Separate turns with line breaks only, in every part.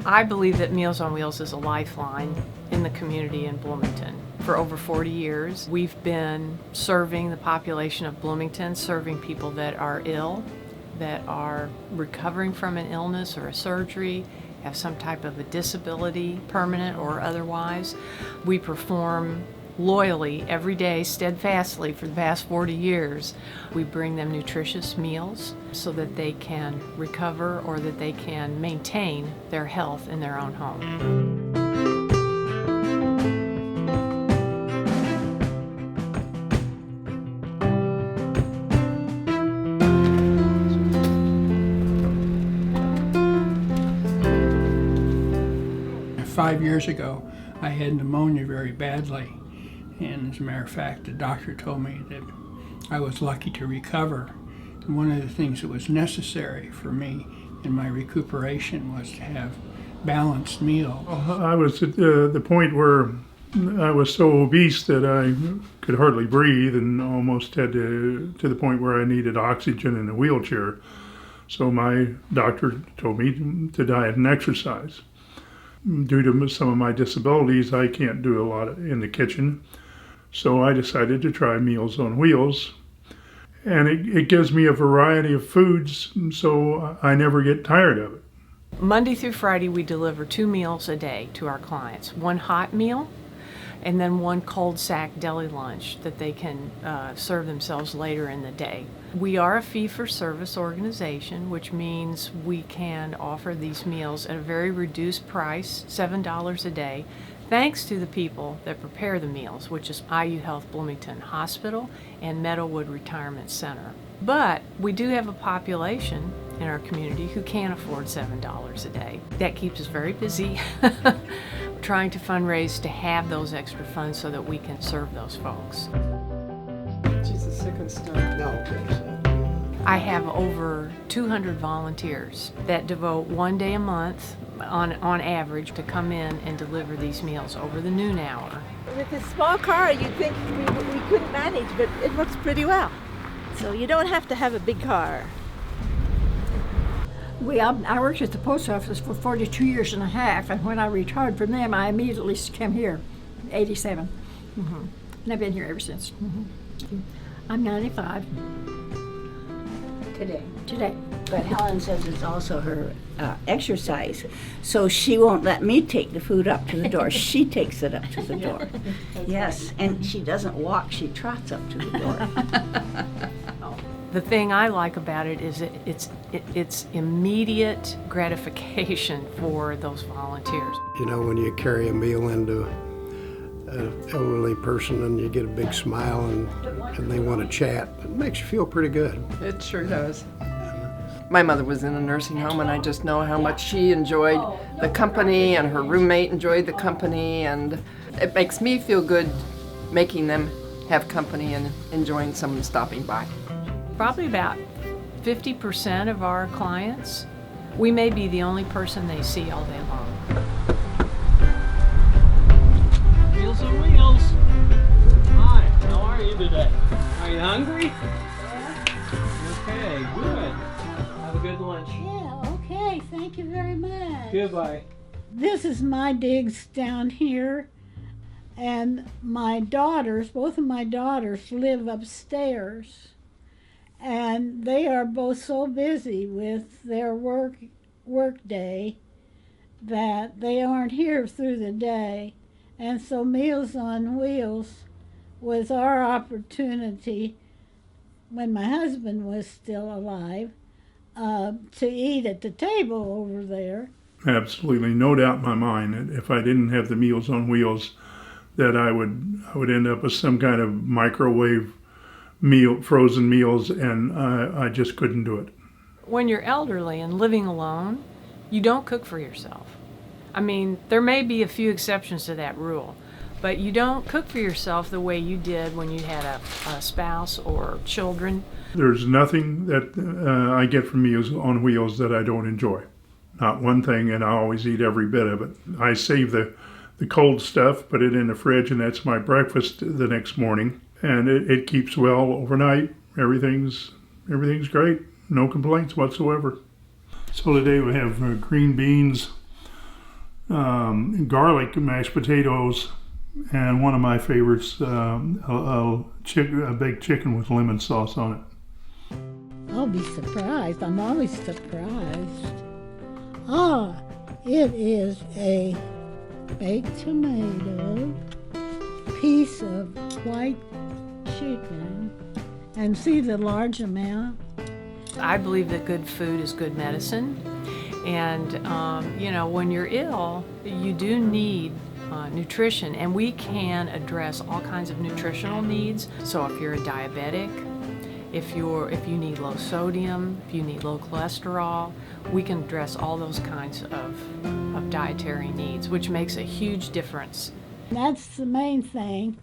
I believe that Meals on Wheels is a lifeline in the community in Bloomington. For over 40 years, we've been serving the population of Bloomington, serving people that are ill, that are recovering from an illness or a surgery, have some type of a disability, permanent or otherwise. We perform loyally every day, steadfastly for the past 40 years. We bring them nutritious meals so that they can recover or that they can maintain their health in their own home.
5 years ago, I had pneumonia very badly, and as a matter of fact, the doctor told me that I was lucky to recover. And one of the things that was necessary for me in my recuperation was to have balanced meals.
I was at the point where I was so obese that I could hardly breathe and almost had to the point where I needed oxygen in a wheelchair. So my doctor told me to diet and exercise. Due to some of my disabilities, I can't do a lot in the kitchen. So I decided to try Meals on Wheels. And it gives me a variety of foods, so I never get tired of it.
Monday through Friday, we deliver 2 meals a day to our clients. One hot meal and then one cold sack deli lunch that they can serve themselves later in the day. We are a fee-for-service organization, which means we can offer these meals at a very reduced price, $7 a day, thanks to the people that prepare the meals, which is IU Health Bloomington Hospital and Meadowwood Retirement Center. But we do have a population in our community who can't afford $7 a day. That keeps us very busy trying to fundraise to have those extra funds so that we can serve those folks.
She's a sick and stuff.
No, okay, so.
I have over 200 volunteers that devote one day a month on average to come in and deliver these meals over the noon hour.
With a small car, you'd think we couldn't manage, but it works pretty well. So you don't have to have a big car.
I worked at the post office for 42 years and a half, and when I retired from them, I immediately came here, 87. Mm-hmm. And I've been here ever since. Mm-hmm. I'm 95. Today.
But Helen says it's also her exercise, so she won't let me take the food up to the door. She takes it up to the door. Yes, and she doesn't walk, she trots up to the door.
The thing I like about it is it's immediate gratification for those volunteers.
You know, when you carry a meal into an elderly person and you get a big smile and they want to chat, it makes you feel pretty good.
It sure does. My mother was in a nursing home, and I just know how much she enjoyed the company, and her roommate enjoyed the company, and it makes me feel good making them have company and enjoying someone stopping by.
Probably about 50% of our clients, we may be the only person they see all day long.
Meals on Wheels. Hi, how are you today? Are you hungry? Yeah. Okay, good. Have a good lunch.
Yeah, okay, thank you very much.
Goodbye.
This is my digs down here, and my daughters, both of my daughters, live upstairs. And they are both so busy with their work day that they aren't here through the day. And so Meals on Wheels was our opportunity, when my husband was still alive, to eat at the table over there.
Absolutely, no doubt in my mind that if I didn't have the Meals on Wheels, that I would end up with some kind of microwave frozen meals, and I just couldn't do it.
When you're elderly and living alone, you don't cook for yourself. I mean, there may be a few exceptions to that rule, but you don't cook for yourself the way you did when you had a spouse or children.
There's nothing that I get from Meals on Wheels that I don't enjoy. Not one thing, and I always eat every bit of it. I save the cold stuff, put it in the fridge, and that's my breakfast the next morning. And it keeps well overnight. Everything's great. No complaints whatsoever. So today we have green beans, garlic mashed potatoes, and one of my favorites, a baked chicken with lemon sauce on it.
I'll be surprised. I'm always surprised. Ah, it is a baked tomato, piece of white chicken, and see the large amount?
I believe that good food is good medicine. And, when you're ill, you do need nutrition, and we can address all kinds of nutritional needs. So if you're a diabetic, if you need low sodium, if you need low cholesterol, we can address all those kinds of dietary needs, which makes a huge difference.
That's the main thing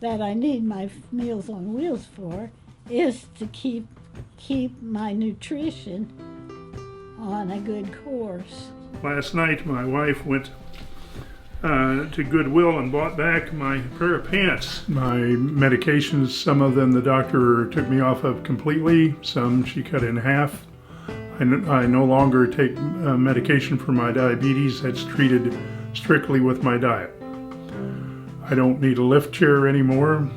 that I need my Meals on Wheels for, is to keep my nutrition on a good course.
Last night my wife went to Goodwill and bought back my pair of pants. My medications, some of them the doctor took me off of completely, some she cut in half. I no longer take medication for my diabetes. That's treated strictly with my diet. I don't need a lift chair anymore.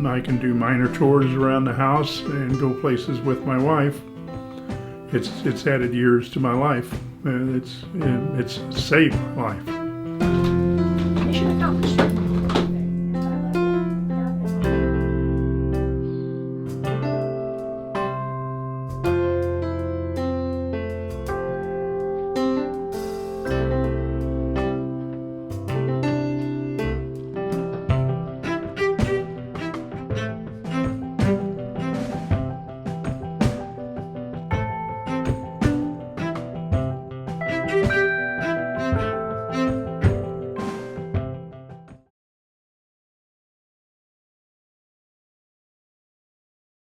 I can do minor chores around the house and go places with my wife. It's added years to my life. It's saved my life.